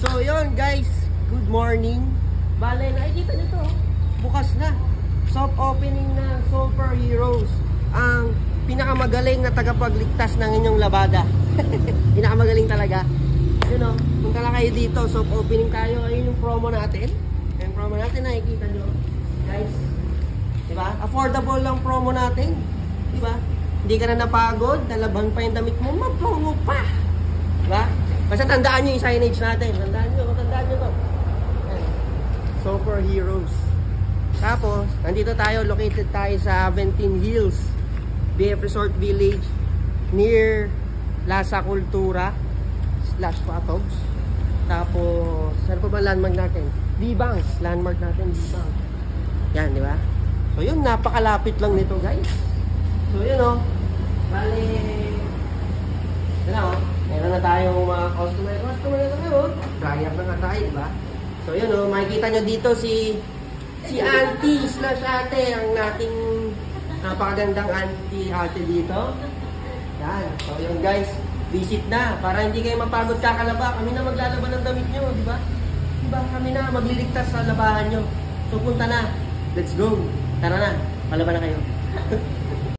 So yun guys, good morning. Bale, nakikita nyo to, bukas na. Soft opening ng Superheroes, ang pinakamagaling na tagapagligtas ng inyong labada. Pinakamagaling talaga. Yun o, punta lang kayo dito, soft opening tayo. Ayun yung promo natin. Yung promo natin, nakikita nyo guys, diba? Affordable lang promo natin, diba? Hindi ka na napagod, nalaban pa yung damit mo, mag-promo pa, diba? Basta tandaan nyo yung signage natin. Tandaan nyo to. Ayan. Superheroes. Tapos, nandito tayo, located tayo sa Aventin Hills BF Resort Village, near Lasa Cultura / Patogs. Tapos, ano pa ba landmark natin? B-Banks, landmark natin, B-Banks. Yan, di ba? So, yun, napakalapit lang nito, guys. So, yun, oh. Bale, yun na, oh. Meron na tayong mga customer na tayo, oh. Dry up na nga tayo, diba? So, yun, oh. Makikita nyo dito si auntie / ate, ang nating napakagandang ate dito. Yan. So, yun, guys. Visit na. Para hindi kayo mapagod kakalaba. Kami na maglalaban ng damit nyo, diba? Diba? Kami na magliligtas sa labahan nyo. So, punta na. Let's go. Tara na. Palaban na kayo.